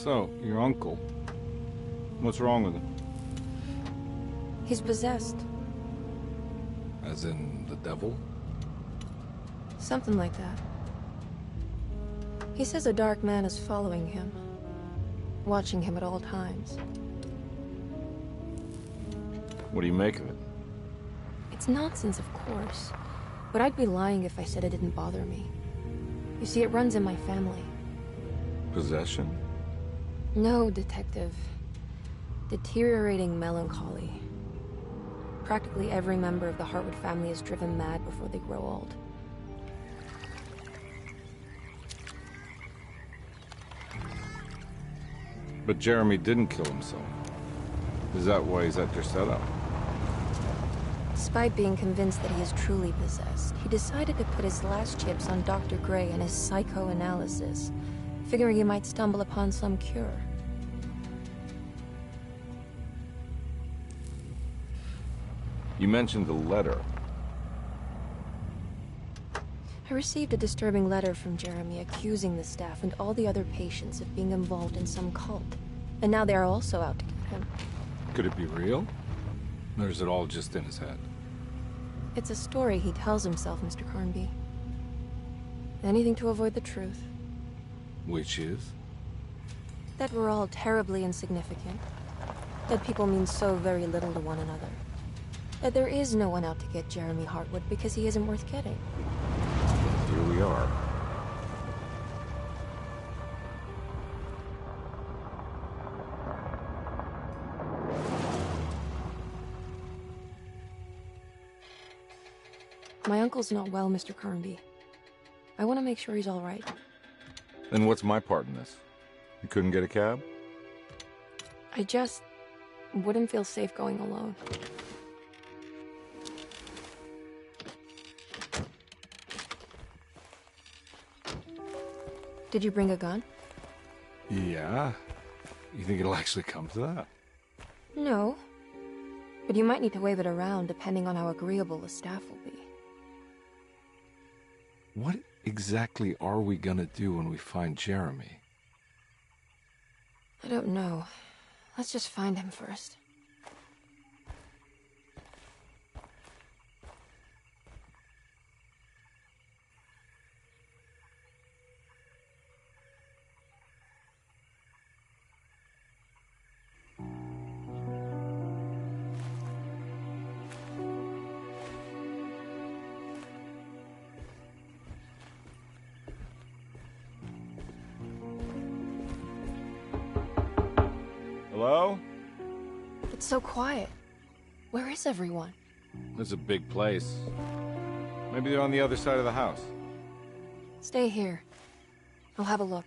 So, your uncle. What's wrong with him? He's possessed. As in the devil? Something like that. He says a dark man is following him, watching him at all times. What do you make of it? It's nonsense, of course. But I'd be lying if I said it didn't bother me. You see, it runs in my family. Possession? No, Detective. Deteriorating melancholy. Practically every member of the Hartwood family is driven mad before they grow old. But Jeremy didn't kill himself. Is that why he's at your setup? Despite being convinced that he is truly possessed, he decided to put his last chips on Dr. Gray and his psychoanalysis, figuring he might stumble upon some cure. You mentioned the letter. I received a disturbing letter from Jeremy accusing the staff and all the other patients of being involved in some cult. And now they are also out to get him. Could it be real? Or is it all just in his head? It's a story he tells himself, Mr. Carnby. Anything to avoid the truth. Which is? That we're all terribly insignificant. That people mean so very little to one another. That there is no one out to get Jeremy Hartwood because he isn't worth getting. Here we are. My uncle's not well, Mr. Carnby. I want to make sure he's all right. Then what's my part in this? You couldn't get a cab? I just wouldn't feel safe going alone. Did you bring a gun? Yeah. You think it'll actually come to that? No. But you might need to wave it around depending on how agreeable the staff will be. What exactly are we gonna do when we find Jeremy? I don't know. Let's just find him first. Hello? It's so quiet. Where is everyone? This is a big place. Maybe they're on the other side of the house. Stay here. I'll have a look.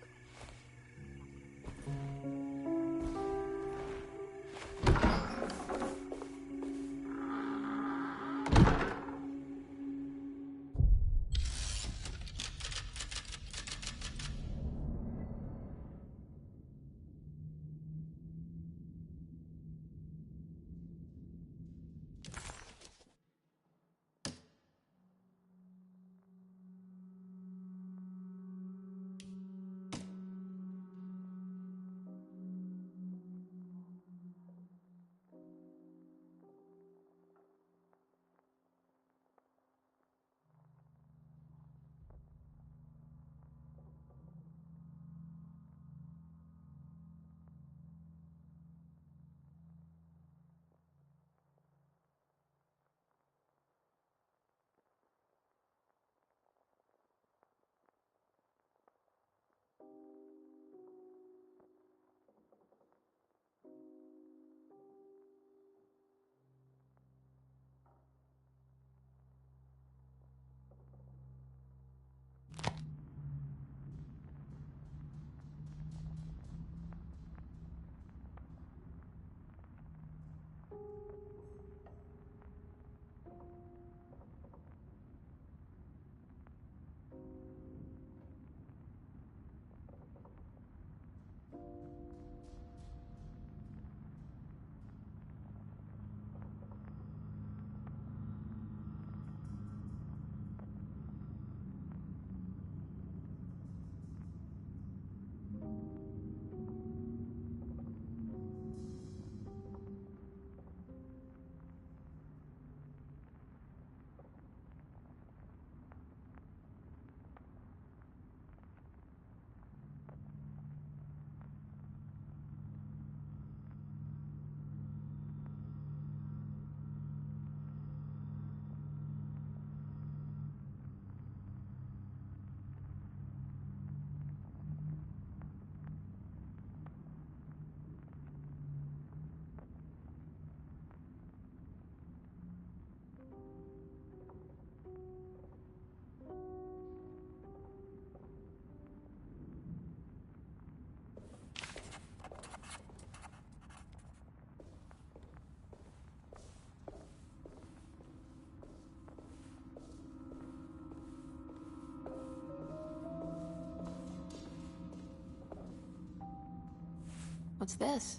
What's this?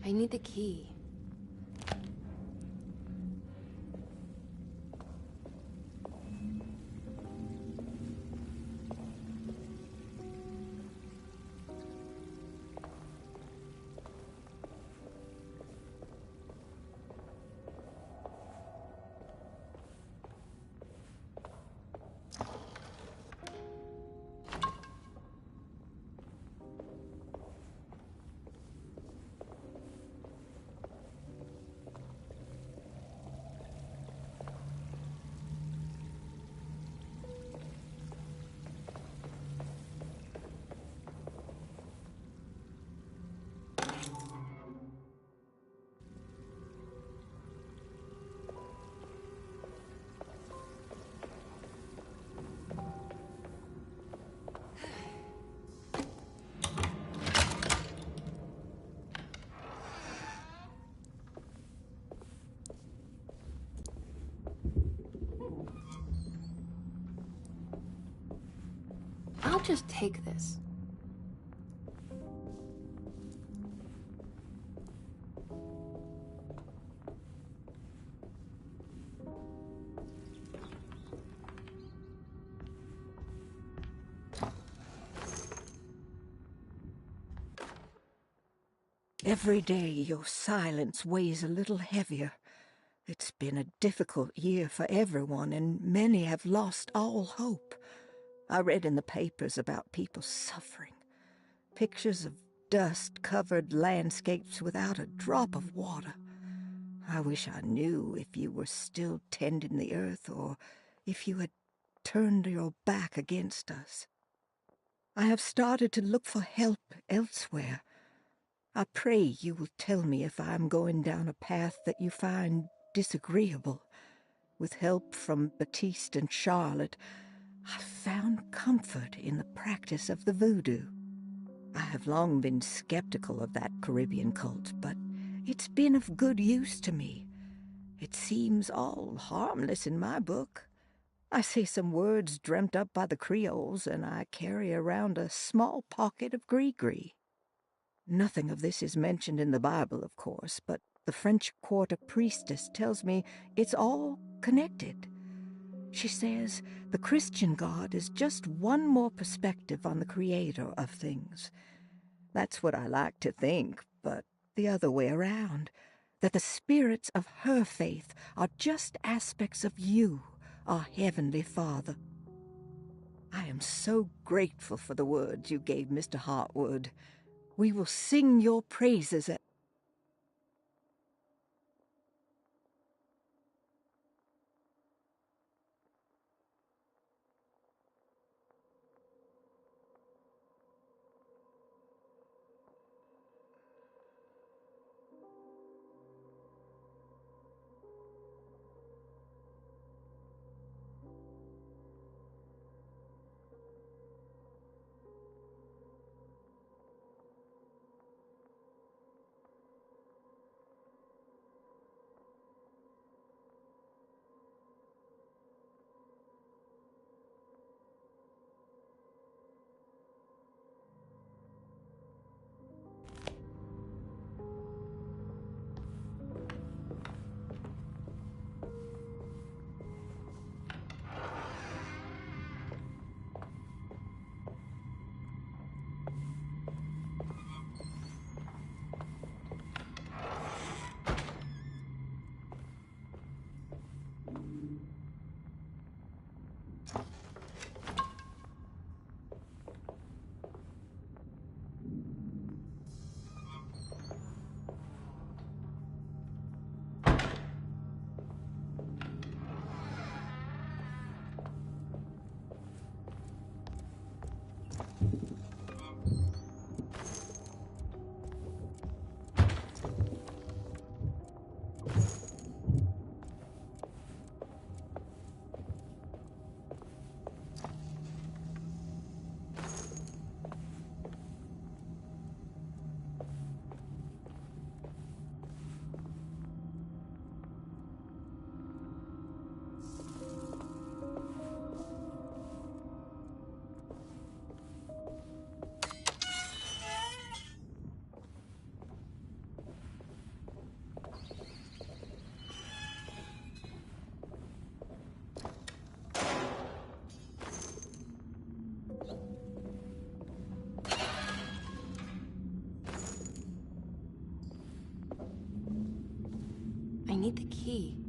I need the key. I'll just take this. Every day your silence weighs a little heavier. It's been a difficult year for everyone, and many have lost all hope. I read in the papers about people suffering. Pictures of dust-covered landscapes without a drop of water. I wish I knew if you were still tending the earth or if you had turned your back against us. I have started to look for help elsewhere. I pray you will tell me if I am going down a path that you find disagreeable. With help from Baptiste and Charlotte, I found comfort in the practice of the voodoo. I have long been skeptical of that Caribbean cult, but it's been of good use to me. It seems all harmless in my book. I say some words dreamt up by the Creoles, and I carry around a small pocket of gree-gree. Nothing of this is mentioned in the Bible, of course, but the French Quarter priestess tells me it's all connected. She says the Christian God is just one more perspective on the creator of things. That's what I like to think, but the other way around, that the spirits of her faith are just aspects of you, our Heavenly Father. I am so grateful for the words you gave Mr. Hartwood. We will sing your praises at... key.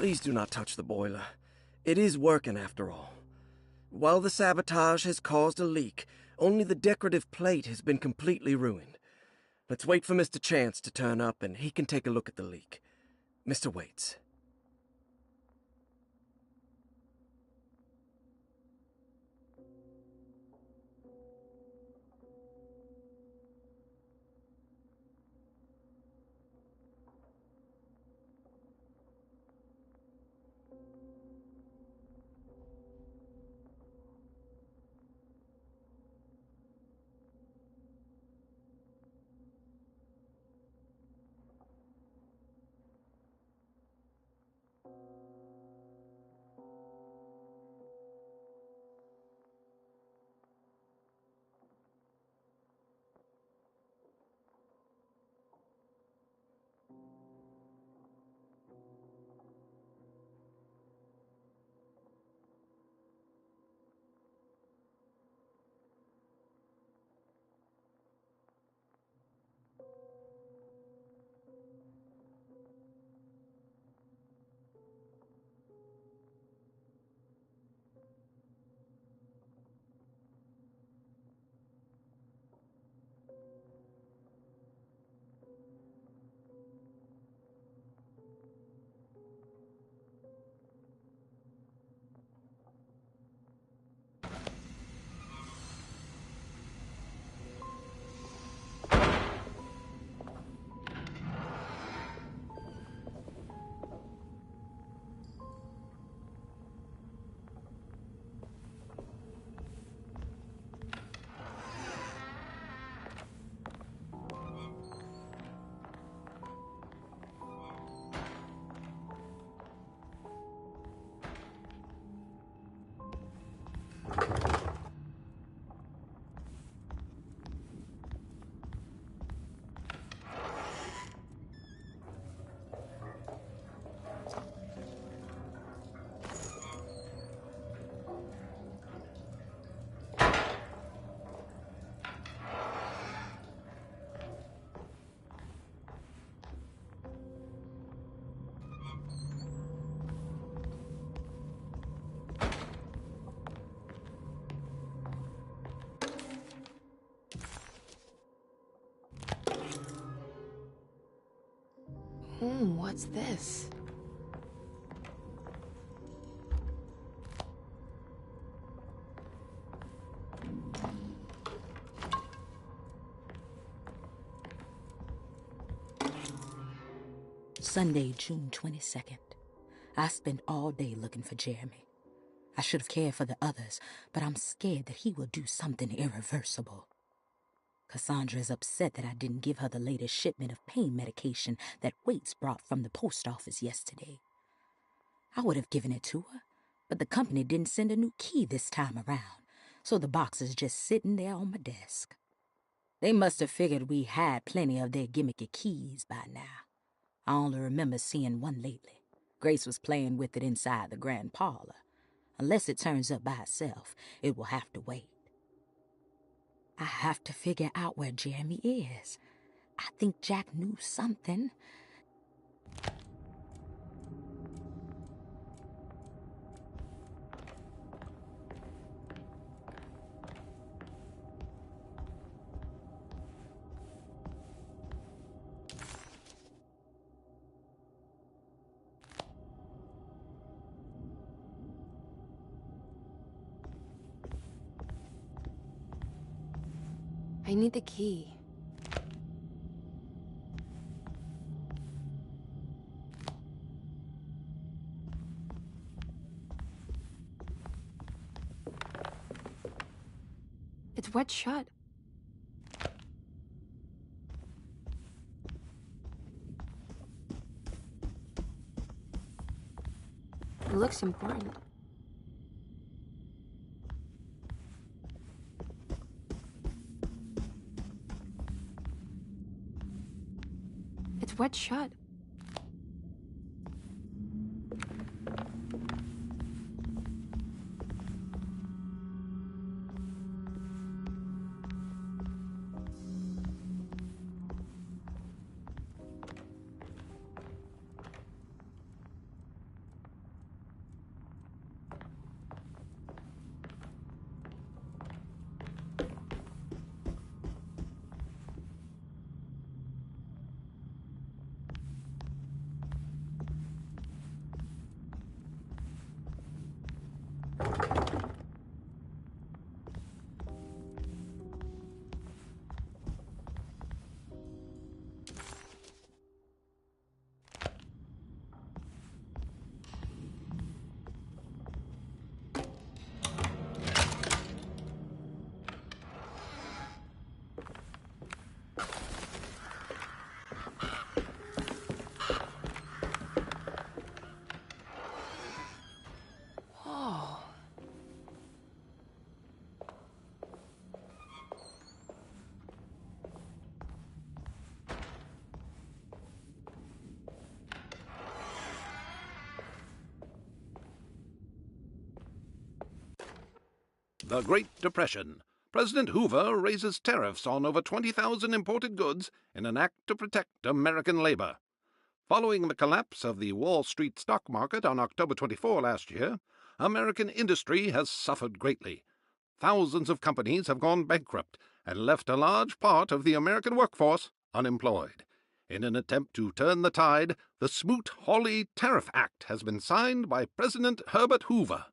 Please do not touch the boiler. It is working after all. While the sabotage has caused a leak, only the decorative plate has been completely ruined. Let's wait for Mr. Chance to turn up and he can take a look at the leak. Mr. Waits. What's this? Sunday, June 22nd. I spent all day looking for Jeremy. I should have cared for the others, but I'm scared that he will do something irreversible. Cassandra is upset that I didn't give her the latest shipment of pain medication that Waits brought from the post office yesterday. I would have given it to her, but the company didn't send a new key this time around, so the box is just sitting there on my desk. They must have figured we had plenty of their gimmicky keys by now. I only remember seeing one lately. Grace was playing with it inside the grand parlor. Unless it turns up by itself, it will have to wait. I have to figure out where Jeremy is. I think Jack knew something. I need the key. It's wet shut. looks important. It's wet shut. The Great Depression. President Hoover raises tariffs on over 20,000 imported goods in an act to protect American labor. Following the collapse of the Wall Street stock market on October 24 last year, American industry has suffered greatly. Thousands of companies have gone bankrupt and left a large part of the American workforce unemployed. In an attempt to turn the tide, the Smoot-Hawley Tariff Act has been signed by President Herbert Hoover.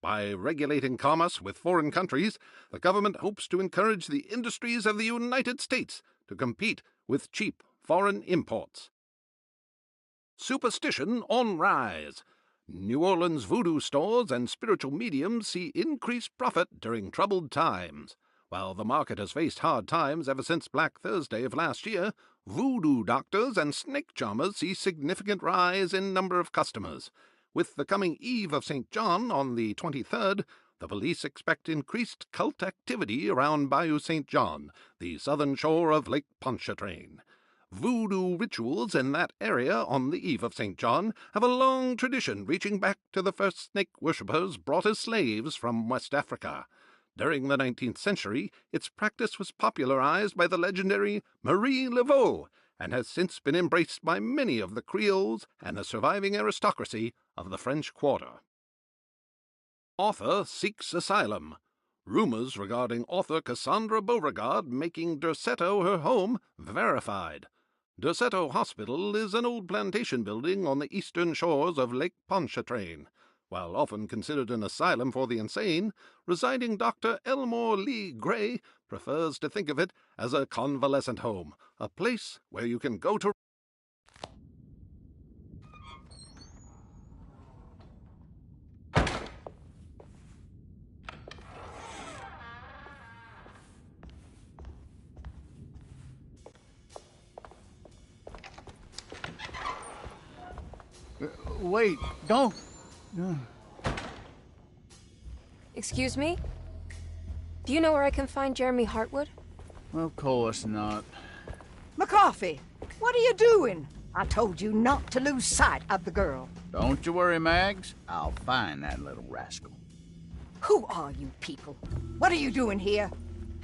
By regulating commerce with foreign countries, the government hopes to encourage the industries of the United States to compete with cheap foreign imports. Superstition on rise. New Orleans voodoo stores and spiritual mediums see increased profit during troubled times. While the market has faced hard times ever since Black Thursday of last year, voodoo doctors and snake charmers see significant rise in number of customers. With the coming Eve of St. John on the 23rd, the police expect increased cult activity around Bayou St. John, the southern shore of Lake Pontchartrain. Voodoo rituals in that area on the Eve of St. John have a long tradition reaching back to the first snake worshippers brought as slaves from West Africa. During the 19th century, its practice was popularized by the legendary Marie Laveau, and has since been embraced by many of the Creoles and the surviving aristocracy of the French Quarter. Author seeks asylum. Rumors regarding author Cassandra Beauregard making Derceto her home verified. Derceto Hospital is an old plantation building on the eastern shores of Lake Pontchartrain. While often considered an asylum for the insane, residing Dr. Elmore Lee Gray prefers to think of it as a convalescent home, a place where you can go to. Wait, don't. Excuse me? Do you know where I can find Jeremy Hartwood? Of course not. McCarthy, what are you doing? I told you not to lose sight of the girl. Don't you worry, Mags. I'll find that little rascal. Who are you people? What are you doing here?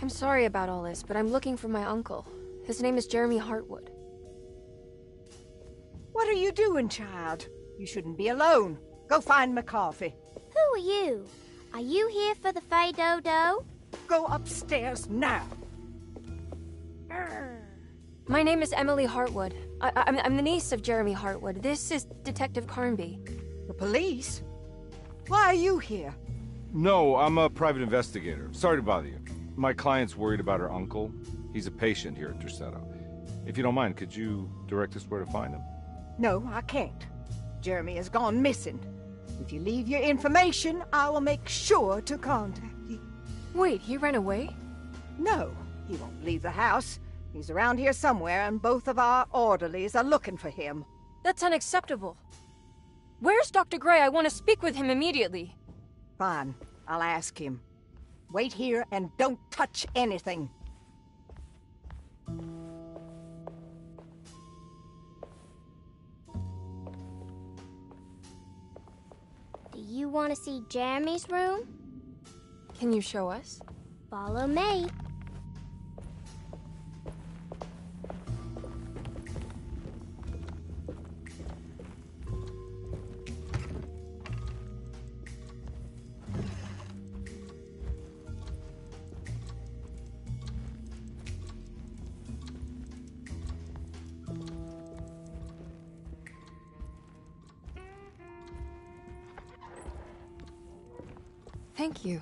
I'm sorry about all this, but I'm looking for my uncle. His name is Jeremy Hartwood. What are you doing, child? You shouldn't be alone. Go find McCarthy. Who are you? Are you here for the Fay Dodo? Go upstairs now. My name is Emily Hartwood. I'm the niece of Jeremy Hartwood. This is Detective Carnby. The police? Why are you here? No, I'm a private investigator. Sorry to bother you. My client's worried about her uncle. He's a patient here at Derceto. If you don't mind, could you direct us where to find him? No, I can't. Jeremy has gone missing. If you leave your information, I will make sure to contact you. Wait, he ran away? No, he won't leave the house. He's around here somewhere, and both of our orderlies are looking for him. That's unacceptable. Where's Dr. Gray? I want to speak with him immediately. Fine, I'll ask him. Wait here and don't touch anything. Do you want to see Jeremy's room? Can you show us? Follow me. Thank you.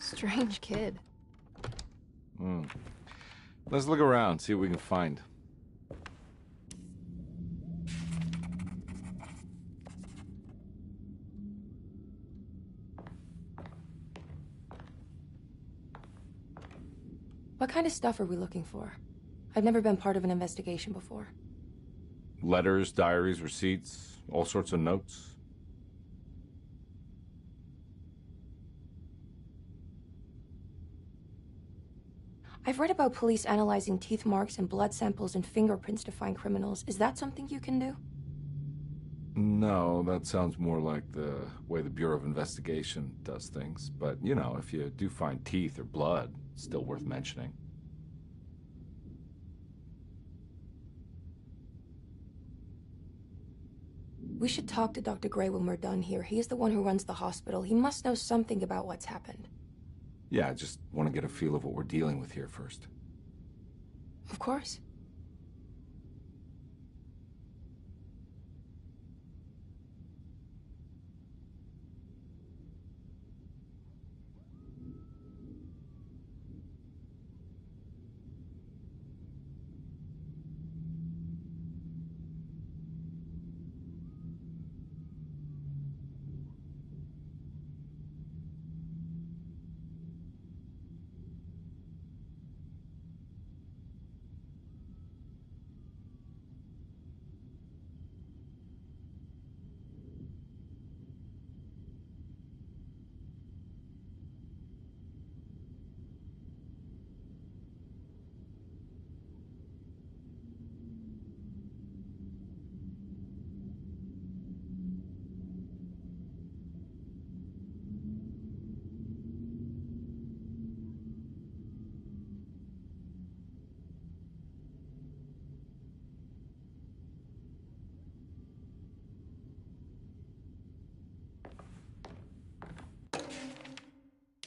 Strange kid. Let's look around, see what we can find. What kind of stuff are we looking for? I've never been part of an investigation before. Letters, diaries, receipts, all sorts of notes. I've read about police analyzing teeth marks and blood samples and fingerprints to find criminals. Is that something you can do? No, that sounds more like the way the Bureau of Investigation does things. But, you know, if you do find teeth or blood, it's still worth mentioning. We should talk to Dr. Gray when we're done here. He's the one who runs the hospital. He must know something about what's happened. Yeah, I just want to get a feel of what we're dealing with here first. Of course.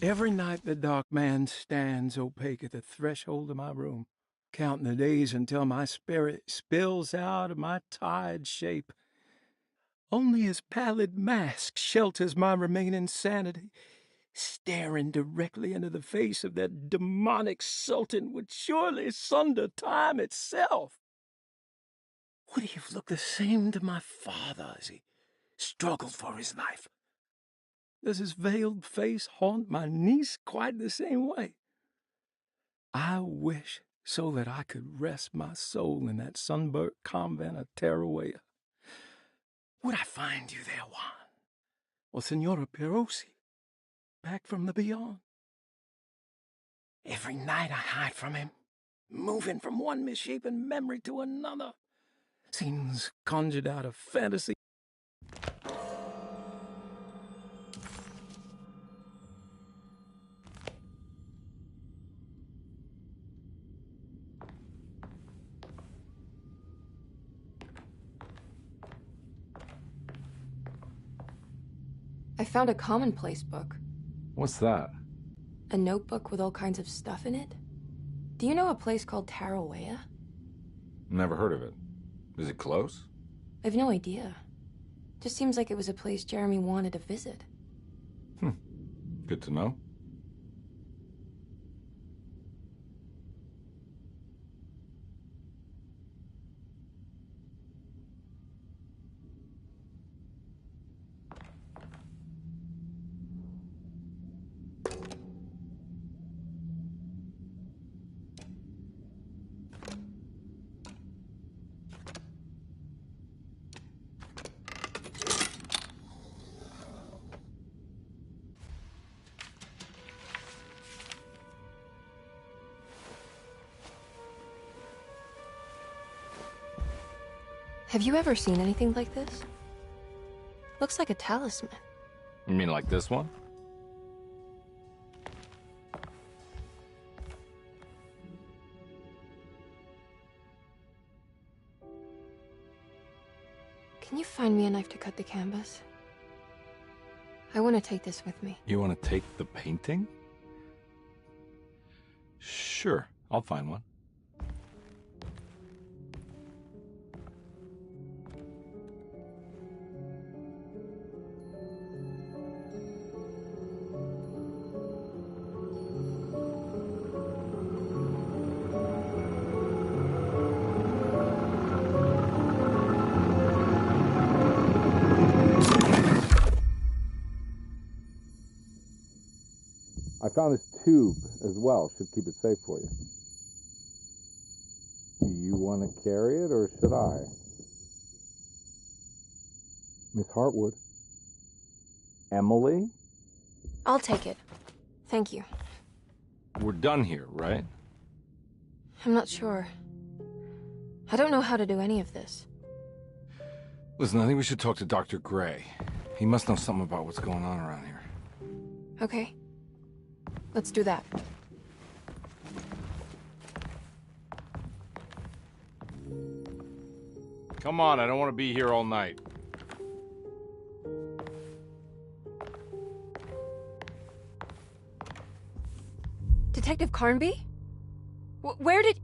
Every night the dark man stands opaque at the threshold of my room, counting the days until my spirit spills out of my tired shape. Only his pallid mask shelters my remaining sanity. Staring directly into the face of that demonic sultan would surely sunder time itself. Would he have looked the same to my father as he struggled for his life? Does his veiled face haunt my niece quite the same way? I wish so that I could rest my soul in that sunburnt convent of Tarawea. Would I find you there, Juan? Or Senora Perosi, back from the beyond? Every night I hide from him, moving from one misshapen memory to another. Scenes conjured out of fantasy. I found a commonplace book. What's that? A notebook with all kinds of stuff in it. Do you know a place called Tarawea? Never heard of it. Is it close? I've no idea. Just seems like it was a place Jeremy wanted to visit. Good to know. Have you ever seen anything like this? Looks like a talisman. You mean like this one? Can you find me a knife to cut the canvas? I want to take this with me. You want to take the painting? Sure, I'll find one. I found this tube as well. Should keep it safe for you. Do you want to carry it, or should I? Miss Hartwood? Emily? I'll take it. Thank you. We're done here, right? I'm not sure. I don't know how to do any of this. Listen, I think we should talk to Dr. Gray. He must know something about what's going on around here. Okay. Let's do that. Come on, I don't want to be here all night. Detective Carnby? Where did...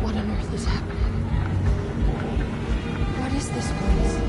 What on earth is happening? What is this place?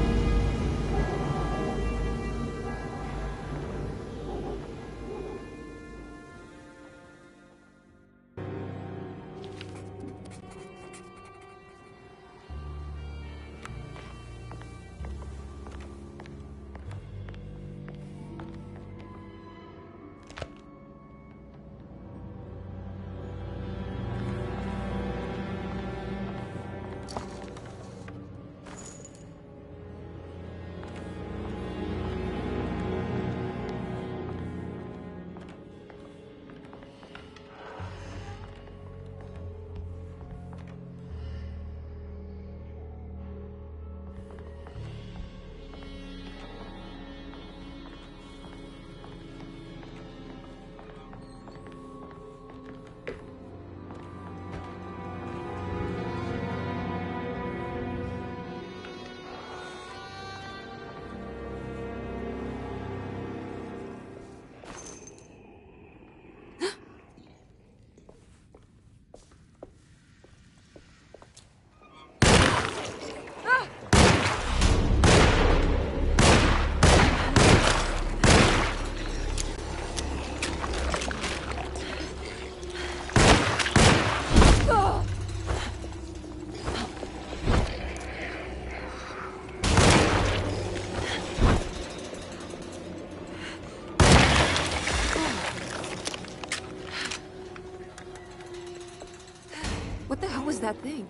What the hell was that thing?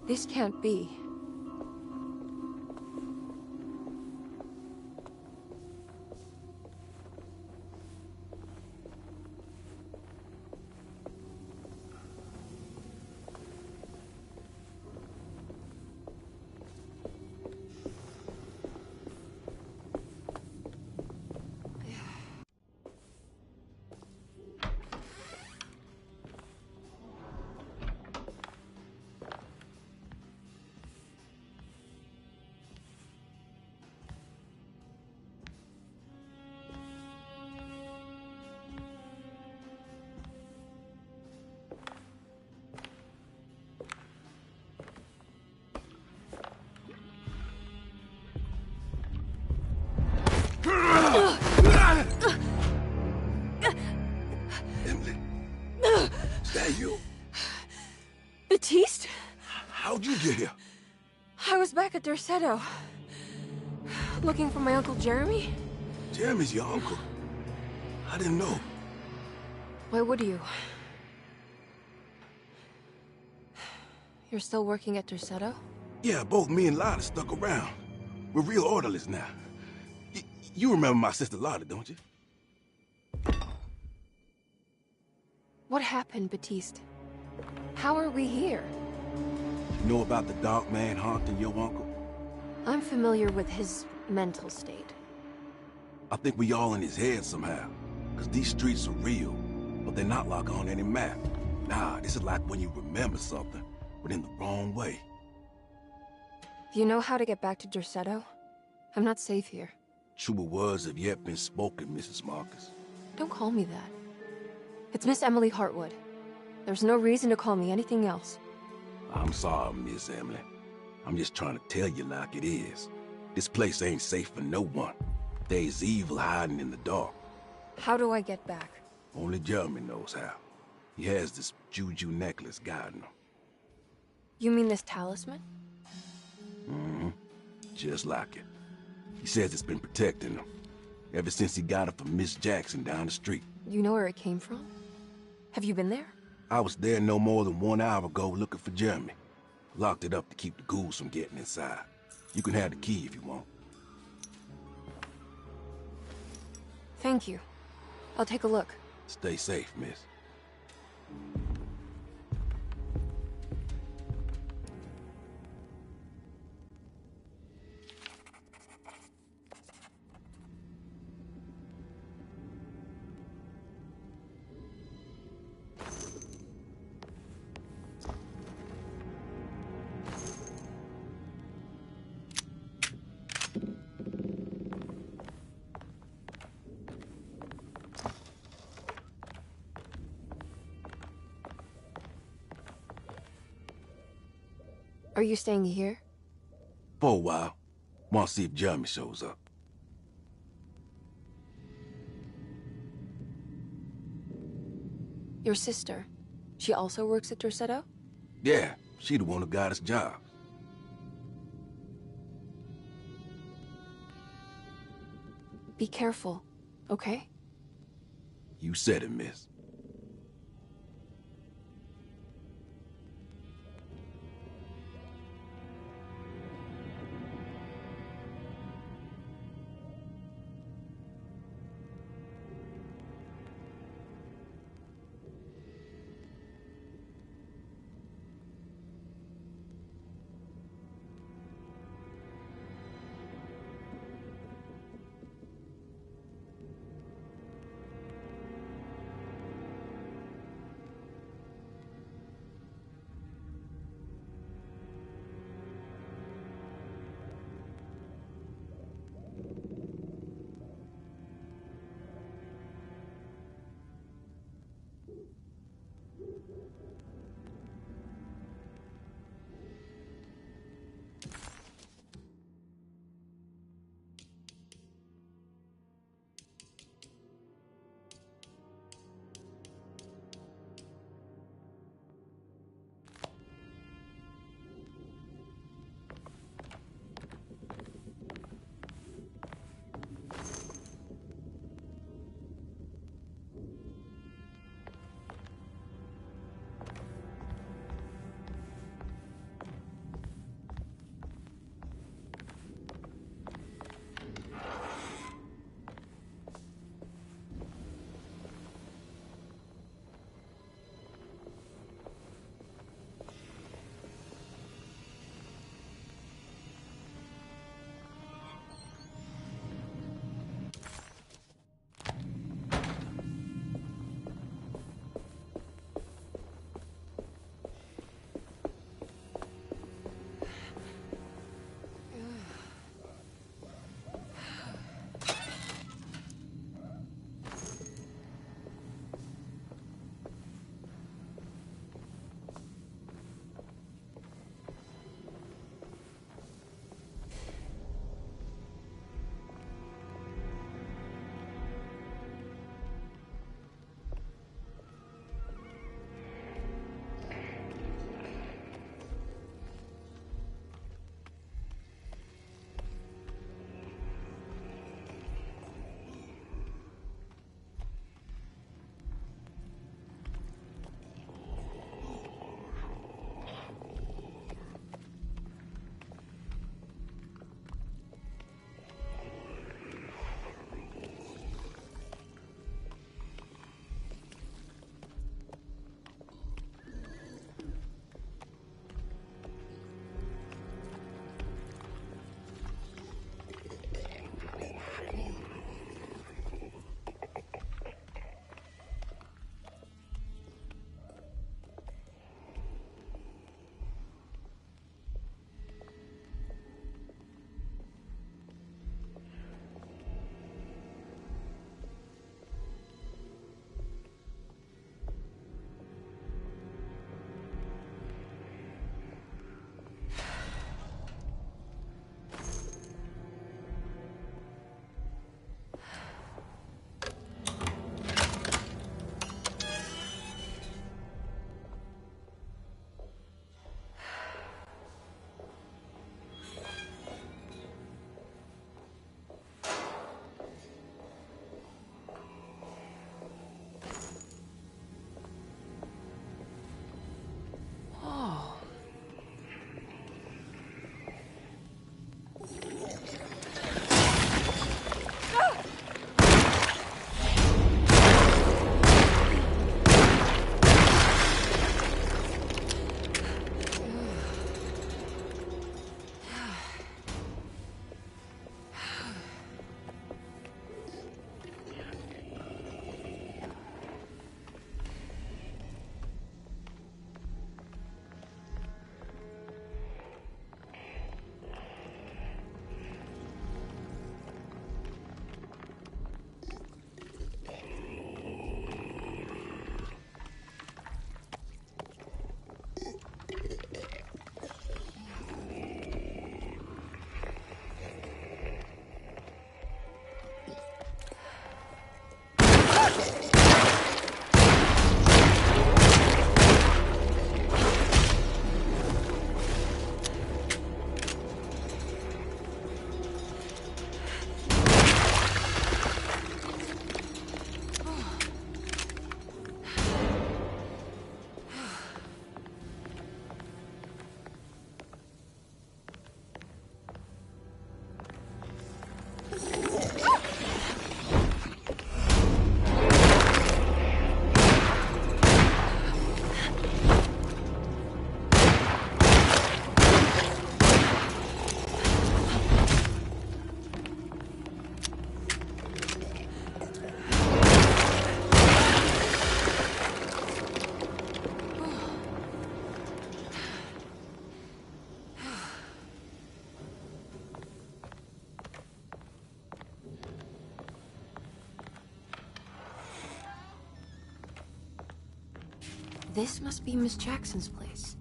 This can't be. I was back at Derceto, looking for my Uncle Jeremy. Jeremy's your uncle? I didn't know. Why would you? You're still working at Derceto? Yeah, both me and Lotta stuck around. We're real orderlies now. You remember my sister Lotta, don't you? What happened, Baptiste? How are we here? You know about the dark man haunting your uncle? I'm familiar with his mental state. I think we all in his head somehow. Because these streets are real, but they're not like on any map. Nah, this is like when you remember something, but in the wrong way. Do you know how to get back to Derceto? I'm not safe here. Truer words have yet been spoken, Mrs. Marcus. Don't call me that. It's Miss Emily Hartwood. There's no reason to call me anything else. I'm sorry, Miss Emily. I'm just trying to tell you like it is. This place ain't safe for no one. There's evil hiding in the dark. How do I get back? Only Jeremy knows how. He has this juju necklace guiding him. You mean this talisman? Mm-hmm. Just like it. He says it's been protecting him ever since he got it from Miss Jackson down the street. You know where it came from? Have you been there? I was there no more than 1 hour ago looking for Jeremy. Locked it up to keep the ghouls from getting inside. You can have the key if you want. Thank you. I'll take a look. Stay safe, miss. Are you staying here? For a while. Want to see if Jeremy shows up. Your sister. She also works at Derceto? Yeah, she the one who got us jobs. Be careful, okay? You said it, miss. This must be Miss Jackson's place.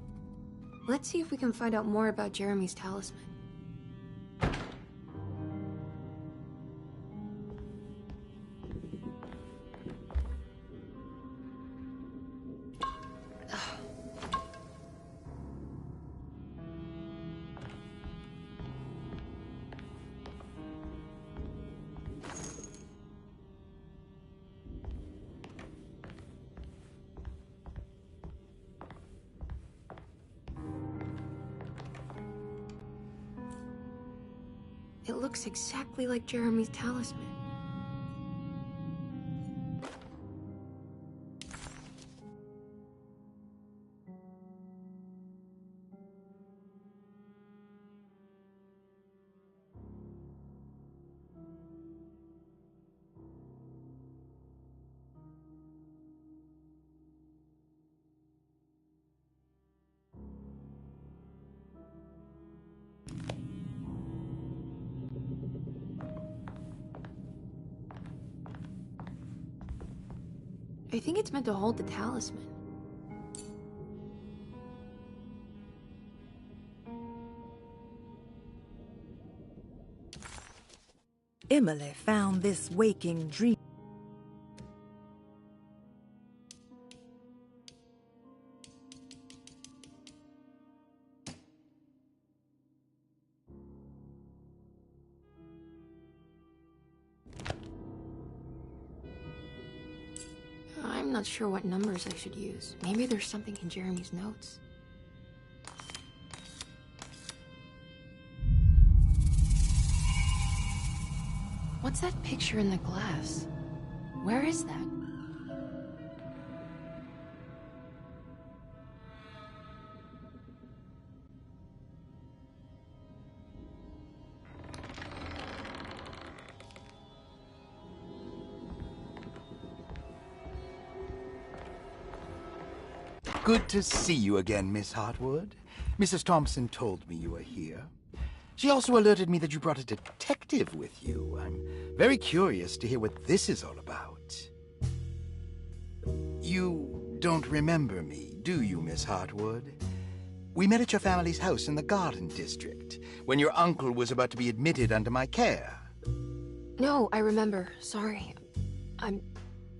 Let's see if we can find out more about Jeremy's talisman. It looks exactly like Jeremy's talisman. I think it's meant to hold the talisman. Emily found this waking dream. I'm not sure what numbers I should use. Maybe there's something in Jeremy's notes. What's that picture in the glass? Where is that? Good to see you again, Miss Hartwood. Mrs. Thompson told me you were here. She also alerted me that you brought a detective with you. I'm very curious to hear what this is all about. You don't remember me, do you, Miss Hartwood? We met at your family's house in the Garden District, when your uncle was about to be admitted under my care. No, I remember. Sorry. I'm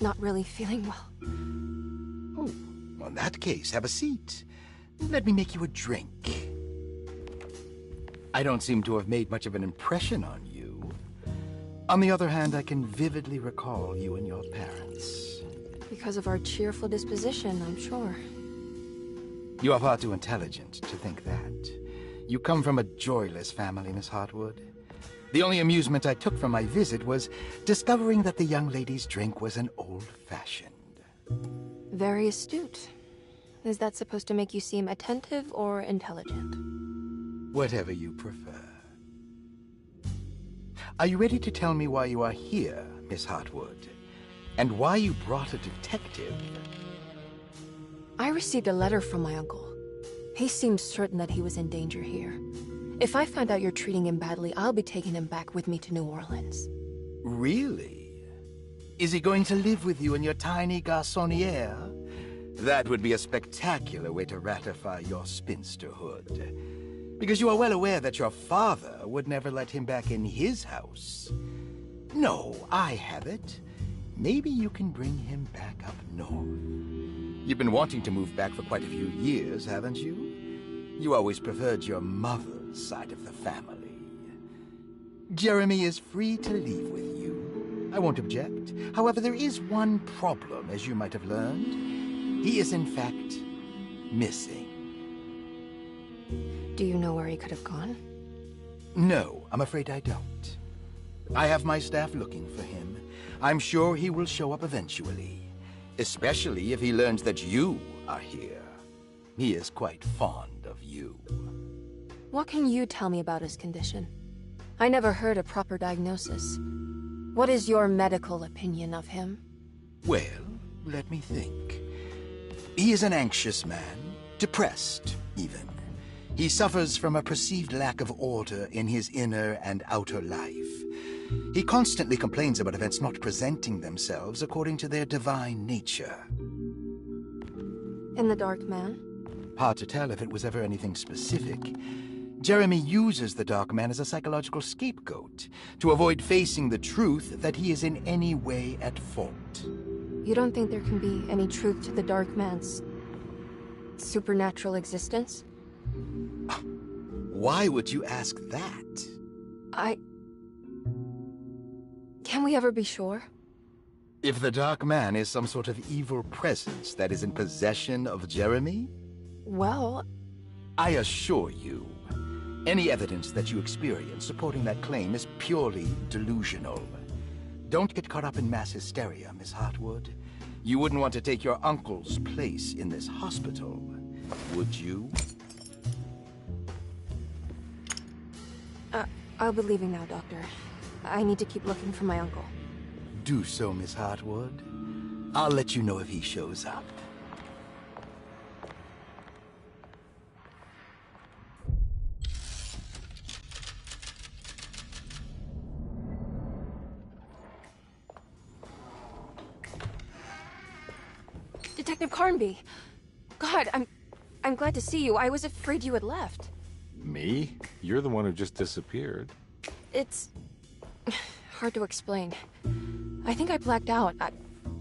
not really feeling well. Oh, well, in that case, have a seat. Let me make you a drink. I don't seem to have made much of an impression on you. On the other hand, I can vividly recall you and your parents. Because of our cheerful disposition, I'm sure. You are far too intelligent to think that. You come from a joyless family, Miss Hartwood. The only amusement I took from my visit was discovering that the young lady's drink was an old-fashioned. Very astute. Is that supposed to make you seem attentive or intelligent? Whatever you prefer. Are you ready to tell me why you are here, Miss Hartwood? And why you brought a detective? I received a letter from my uncle. He seems certain that he was in danger here. If I find out you're treating him badly, I'll be taking him back with me to New Orleans. Really? Is he going to live with you in your tiny garçonniere? That would be a spectacular way to ratify your spinsterhood. Because you are well aware that your father would never let him back in his house. No, I have it. Maybe you can bring him back up north. You've been wanting to move back for quite a few years, haven't you? You always preferred your mother's side of the family. Jeremy is free to leave with you. I won't object. However, there is one problem, as you might have learned. He is, in fact, missing. Do you know where he could have gone? No, I'm afraid I don't. I have my staff looking for him. I'm sure he will show up eventually. Especially if he learns that you are here. He is quite fond of you. What can you tell me about his condition? I never heard a proper diagnosis. What is your medical opinion of him? Well, let me think. He is an anxious man, depressed, even. He suffers from a perceived lack of order in his inner and outer life. He constantly complains about events not presenting themselves according to their divine nature. And the Dark Man? Hard to tell if it was ever anything specific. Jeremy uses the Dark Man as a psychological scapegoat to avoid facing the truth that he is in any way at fault. You don't think there can be any truth to the Dark Man's supernatural existence? Why would you ask that? Can we ever be sure? If the Dark Man is some sort of evil presence that is in possession of Jeremy? Well... I assure you, any evidence that you experience supporting that claim is purely delusional. Don't get caught up in mass hysteria, Miss Hartwood. You wouldn't want to take your uncle's place in this hospital, would you? I'll be leaving now, Doctor. I need to keep looking for my uncle. Do so, Miss Hartwood. I'll let you know if he shows up. Detective Carnby! God, I'm glad to see you. I was afraid you had left. Me? You're the one who just disappeared. It's... hard to explain. I think I blacked out.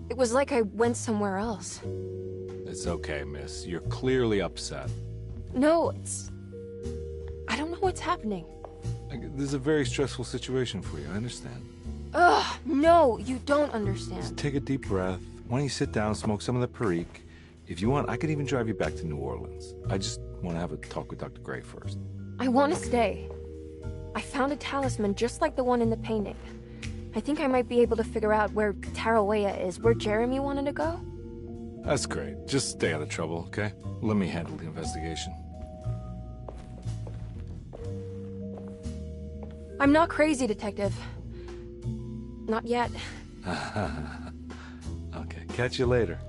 It was like I went somewhere else. It's okay, miss. You're clearly upset. No, it's... I don't know what's happening. This is a very stressful situation for you, I understand. Ugh, no, you don't understand. Just take a deep breath. Why don't you sit down, smoke some of the Perique? If you want, I could even drive you back to New Orleans. I just want to have a talk with Dr. Gray first. I want to stay. I found a talisman just like the one in the painting. I think I might be able to figure out where Tarawea is, where Jeremy wanted to go. That's great. Just stay out of trouble, okay? Let me handle the investigation. I'm not crazy, Detective. Not yet. Okay, catch you later.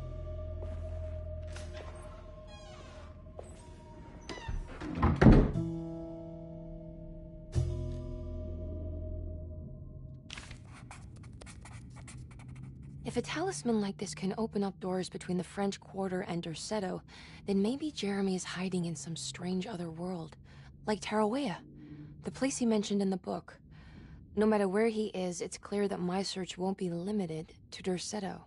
If a talisman like this can open up doors between the French Quarter and Derceto, then maybe Jeremy is hiding in some strange other world. Like Tarawea, the place he mentioned in the book. No matter where he is, it's clear that my search won't be limited to Derceto.